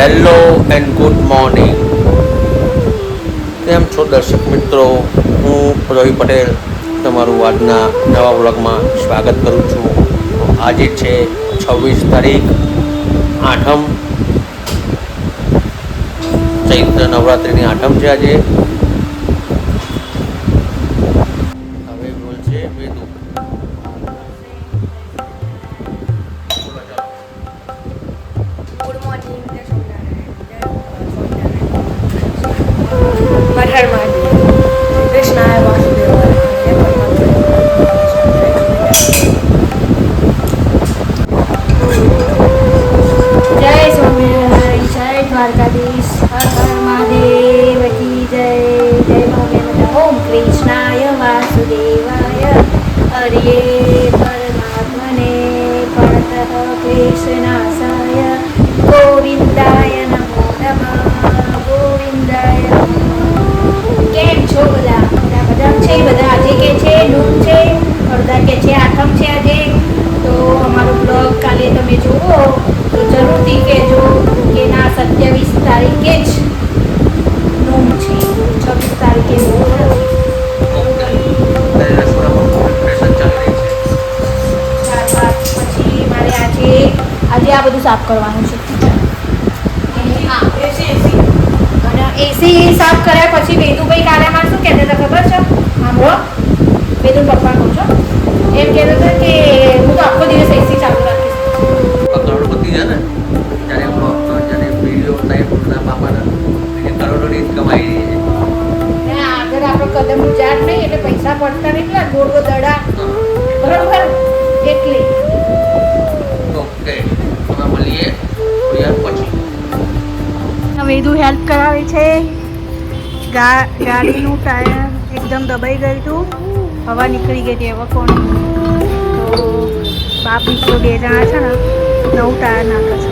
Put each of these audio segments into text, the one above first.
Hello and good morning. કેમ છો દર્શક મિત્રો? હું રોહિત પટેલ તમારું આજના નવા વ્લોગમાં સ્વાગત કરું છું. તો આજે છે 26 તારીખ, આઠમ, ચૈત્ર નવરાત્રિની આઠમ છે આજે. હવે બોલ છે વેદુ. ગુડ મોર્નિંગ, જય સ્વામિનારાયણ, હર હર મહાદેવ, કૃષ્ણાય વાસુદેવાય, જય સ્વામિનારાયણ, જય દ્વારકાધીશ, હર હર મહાદેવ કી જય. જય ભોલેનાથ. ઓમ કૃષ્ણાય વાસુદેવાય, હરિયે પરમાત્મને પરતઃ ક્લેશનાશાય ગોવિંદાય નમો નમઃ, ગોવિંદાય નમઃ. કેમ છો બધા? બધા છે. બધા આજે કે છે નૂન છે, અડધા કે છે આઠમ છે આજે. તો અમારો બ્લોગ કાલે તમે જુઓ તો જરૂરથી કહેજો કે ના 27 તારીખે જ નૂન છે, 26 તારીખે નૂન નથી. પછી મારે આજે આ બધું સાફ કરવાનું છે. અને એસી સાફ કર્યા પછી વેદુભાઈ કાલે માં શું કહેતા હતા ખબર છે? હા બોલો. વેદુ પપ્પા કહું છો એમ કહેતો હતો કે હું તો આખો દિવસ એસી ચાલુ રાખીશ. કરોડપતિ છે ને, જ્યારે વિડીયો ઉતારી બાપાના કરોડોની કમાઈ રહી છે. આગળ આપણો કદમ ઉજાડ નહીં એટલે પૈસા પડતા નહીં, પેલા ગોળ દડા બરોબર એટલે. ઓકે, હવે મળીએ થોડી વાર પછી. વેદુ હેલ્પ કરાવે છે. ગાડીનું ટાયર એકદમ દબાઈ ગયું હતું, હવા નીકળી ગઈ હતી. હવે કોણ તો બાપ દીકરો બે જણા છે ને નવું ટાયર નાખે છે.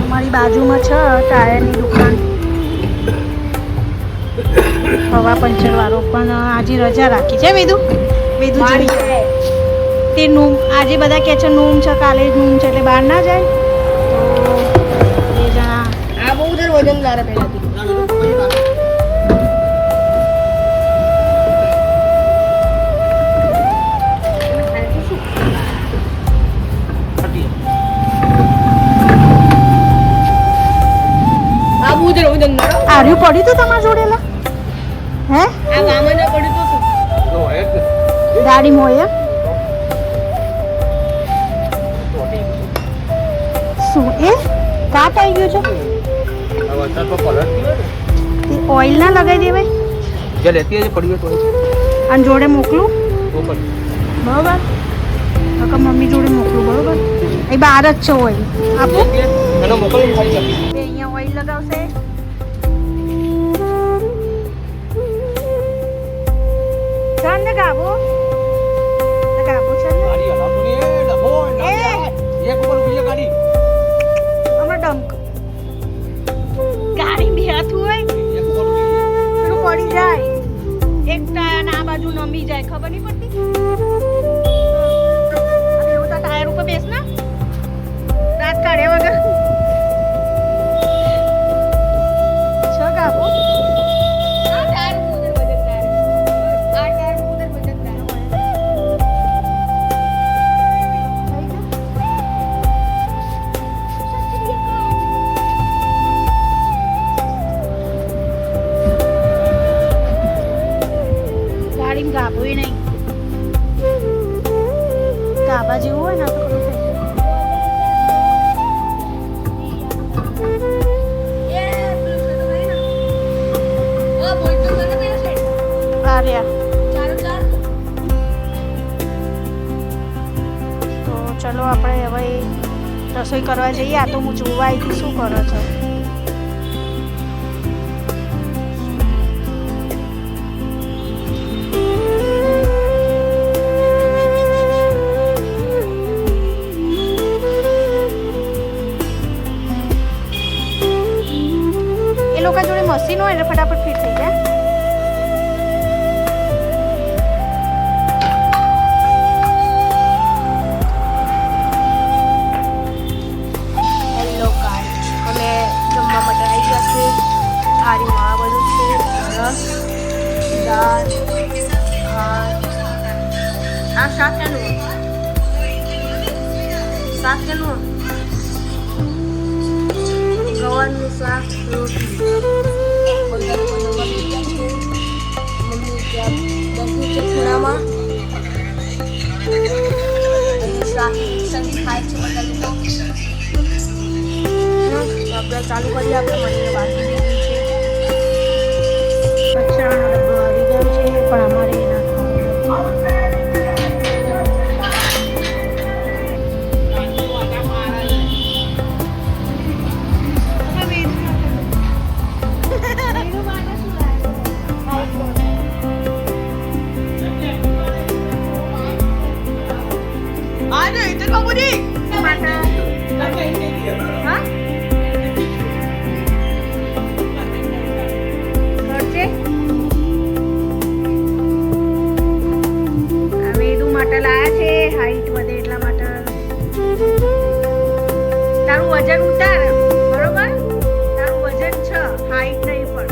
અમારી બાજુમાં છે ટાયરની દુકાન, હવા પંચર વાળો, પણ આજે રજા રાખી છે. વેદુ તે નૂમ આજે બધા કહે છે નૂમ છે, કાલે નૂમ છે એટલે બહાર ના જાય. તો બે જણા આ બહુ દર વજનદાર પહેલાથી આર્યું પડ્યું તું તમારા જોડેલા? હે આ ગામમાં ના પડ્યું તો ગાડીમાં હોય શું એ કાટ આવી ગયો છે? ઓઇલ ના લગાવી દેવાય અને જોડે મોકલું બરોબર? મમ્મી જોડે મોકલું બરોબર? એ બહાર જ છે ઓઇલ. આપો અહીંયા ઓઇલ લગાવશે. ચાલ ને ગાબો છે ગાડી બે હાથું હોય પેલું પડી જાય, એક ટાયર આ બાજુ નમી જાય, ખબર નહીં પડતી. એવું તો ટાયર ઉપર બેસ ને દાંત કાઢ્યા વગર છ ગાબો. ગાભું નહીં, ગાભા જેવું હોય ને તો ખરું થઈ જાય. તો ચલો આપણે હવે રસોઈ કરવા જઈએ. આ તો હું જોવા આવી હતી શું કરો છો. લોકો જોડે મશીન હોય એટલે ફટાફટ ફિટ થઈ જાય. શાક કેનું ગવારનું શાક રોટલી મમ્મી ત્યાં દર્દી છે ખૂણામાં શાક સંગી ખાય છે બધા આપણે ચાલુ કરીએ આપણે મને બાકી દીધી છે કચરાનો ડબ્બો આવી ગયો છે પણ અમારે એના વજન ઉતાર બરોબર તારું વજન છે હાઈટ નહીં પણ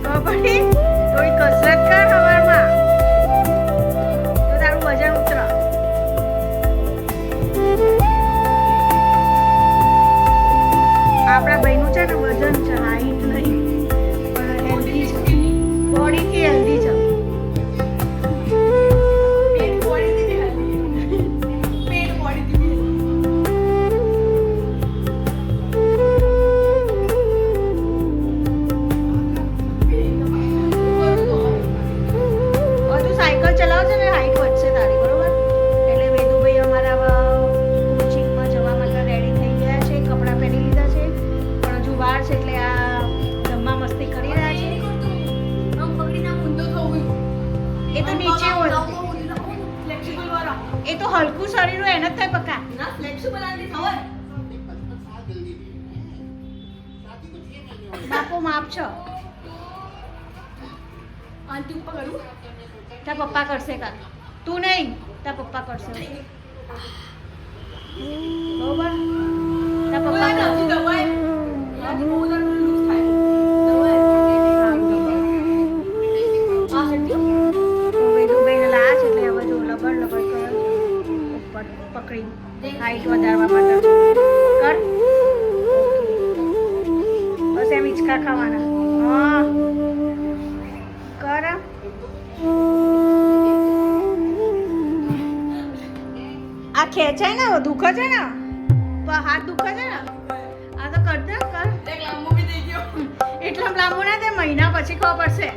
ખબર થોડી કસરત કર સવારમાં તો તારું વજન ઉતર આપણા ભાઈનું છે ને વજન છે હાઈટ નહીં પણ હેલ્ધી છે બોડીથી હેલ્ધી છે એ તો હલકું શરીર હોય એને જ થાય પક્કા ના ફ્લેક્સિબલ આંટી થવાય બાપો માપ છો આંટી ઉપર કરું તાર પપ્પા કરશે કા તું નહીં તાર પપ્પા કરશે બરોબર તાર પપ્પા કરશે દવાઈ યાદ બહુ દર લૂઝ થાય દવાઈ આ સટ્ટી તો વેદુભાઈને લાશ એટલે હવે જો લબડ લબડ કરે પકડી હાઈટ વધારવા માટે કર બસ એમ હિંચકા ખાવાના હા કર આ ખેંચાય ને દુખે છે ને તો હાથ દુખે છે ને આ તો કર દે કર લાંબુ બી થઈ ગયો એટલા લાંબુ ના દે મહિના પછી ખબર પડશે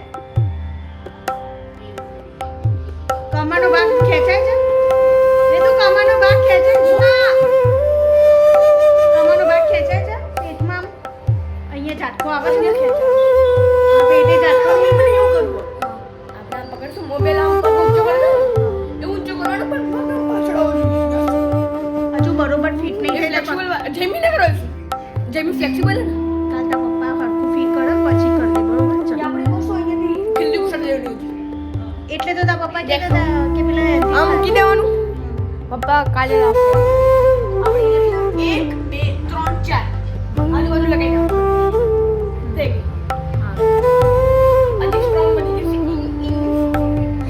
કમરનો ભાગ ખેંચાય છે કમરનો ભાગ ખેંચાય છે કમરનો ભાગ ખેંચાય છે પેટમાં અહીંયા ઝાટકો આવે છે ને ખેંચાય પેટે ઝાટકો મને એવું કરવું આપણે પકડશું મોબાઈલ આમ પર ઊંચો કરજો એ ઊંચો કરવાનો પણ પાછળ હજુ બરોબર ફિટ નહીં એટલે ફ્લેક્સિબલ જેમી ના કરો જેમી ફ્લેક્સિબલ હે ને કાતા પપ્પા હરખું ફિટ કરે પછી કર દે બરોબર ચલ આપણે બસો અહીંયાથી ખીલી ઉછળ દેવાનું એટલે તો તા પપ્પા કહેતા કે પેલા આમ મૂકી દેવાનું પપ્પા કાલે આપો આપણે 1 2 3 4 આજુબાજુ લગાઈ દો દેખ હા અજી સ્ટ્રોંગ બની જશે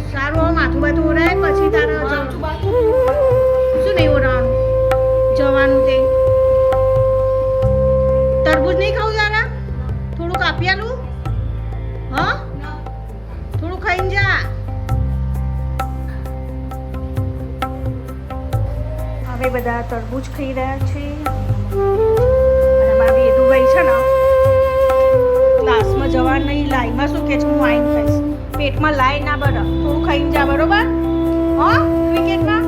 સારું માથું બાથું ઓરાય પછી તારે માથું બાથું શું નહીં ઓરાવાનું જવાનું તે તરબૂચ નહીં ખાવું જરા થોડું કાપી આલું હા થોડું ખાઈને જા હવે બધા તરબૂચ ખાઈ રહ્યા છે અને મારા વેદુભાઈ છે ને ક્લાસમાં જવા નહીં લાઈમાં શું કે છે હું આવીને ખાઈશ પેટમાં લાઈ ના બરાબર થોડું ખાઈને જા બરોબર હા ક્રિકેટમાં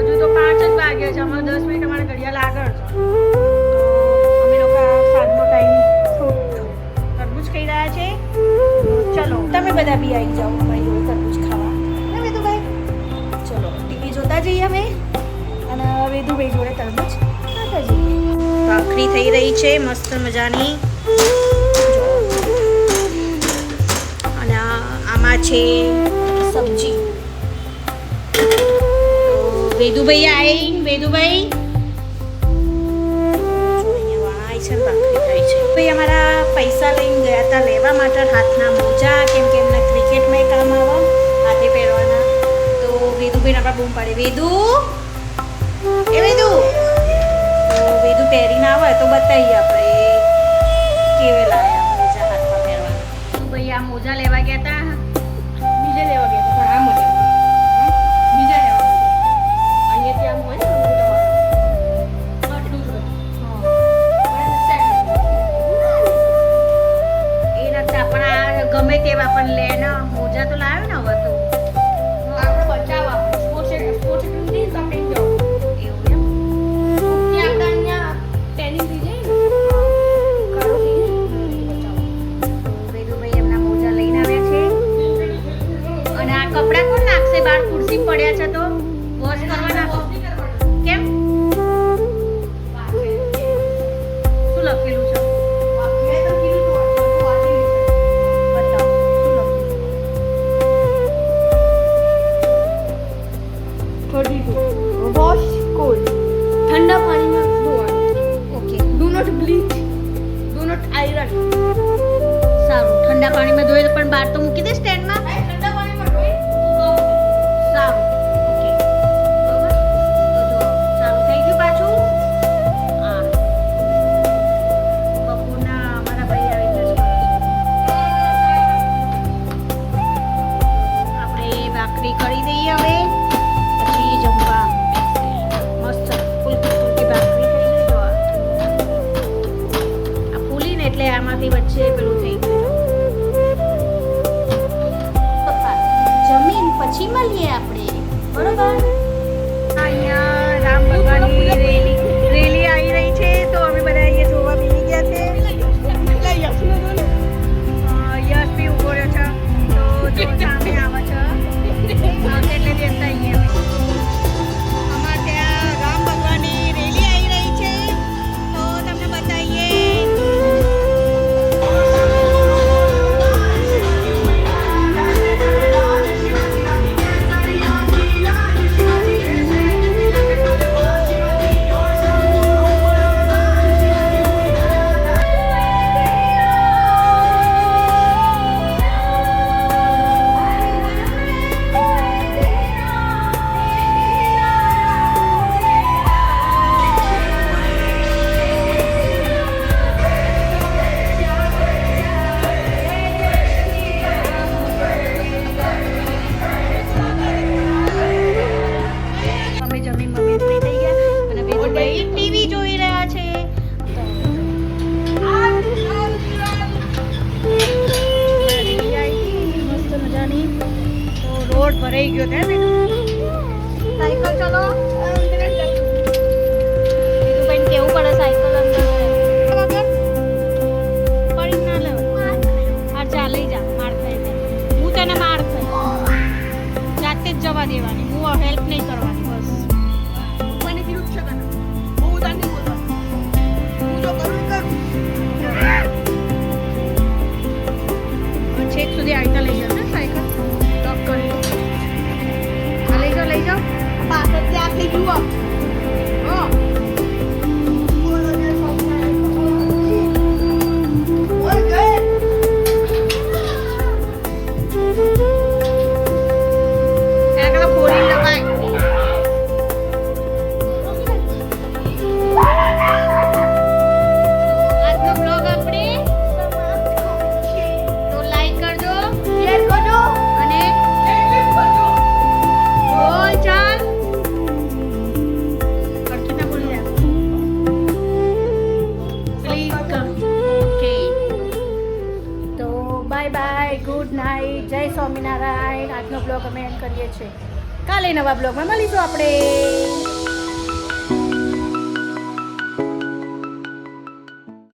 હજુ તો 5 જ વાગ્યા છે અમારે 10 મિનિટ અમારે ઘડિયાળ આગળ છે તો અમે લોકો સાંજનો ટાઈમ તરબૂચ ખાઈ રહ્યા છે ચલો તમે બધા બી આવી જાઓ અમારી જોડે તરબૂચ ખાવા ને વેદુભાઈ ચલો ટીવી જોતા જઈએ અમે અને વેદુભાઈ જોડે તરબૂચ ખાતા જઈએ ભાખરી થઈ રહી છે મસ્ત મજાની અને આમાં છે સબ્જી વેદુભાઈ આવીને વેદુભાઈ અહીંયા વણાય છે ભાખરી થાય છે ભાઈ અમારા પૈસા લઈને ગયા હતા લેવા માટે હાથના મોજા કેમ કે એમના ક્રિકેટમાં કામ આવે હાથે પહેરવાના તો વેદુભાઈને આપણે બૂમ પાડે વેદુ એ વેદુ પણ બહાર તો મૂકી દે સ્ટેન્ડમાં. સારું ઓકે બરોબર. તો જો ચાલુ થઈ ગયું પાછું. હા બપોરના અમારા ભાઈ આવી ગયા છે. આપણે ભાખરી કરી દઈએ હવે પછી જમવા. મસ્ત ફૂલકી ફૂલકી ભાખરી થઈ ગઈ જો આ ફૂલીને એટલે આમાંથી વચ્ચે પેલું થઈ ગયું. જમીન પછી મળીએ આપણે બરોબર. અહીંયા રામ ભગવાનની રેલી આવી રહી છે તો અમે બધા અહીંયા જોવા બેસી ગયા છે. યશ બી ઉભો રહ્યો છે તો જો સામે આવે છે એટલે બેસતા અહીંયા અમારે ત્યાં રામ ભગવાનની રેલી આવી રહી છે તો તમને બતાવીએ. અમે જમીન મમ્મી ફ્રી થઈ ગયા અને ભાઈ ટીવી જોઈ રહ્યા છે. મસ્ત મજાની તો રોડ ભરાઈ ગયો છે ને. સાયકલ ચલો ભાઈ કેવું પડે સાયકલ અંદર પડી ના લે. હા ચાલ લઈ જા માર ખાઈ જાય. હું તને માર ખાઈ જાતે જ જવા દેવાની. હું હેલ્પ નહીં કરવાની બસ. મને વિરુદ્ધ છે કાના બહુ દાની બોલવા હું જો કરું છેક સુધી આઈતા લઈ જશે સાયકલ લોક કરી લઈ જાઓ પાછળ ત્યાંથી જુઓ. બાય બાય ગુડ નાઇટ જય સ્વામિનારાયણ. આજનો બ્લોગ અમે એન્ડ કરીએ છીએ. કાલે નવા બ્લોગમાં મળીશું આપણે.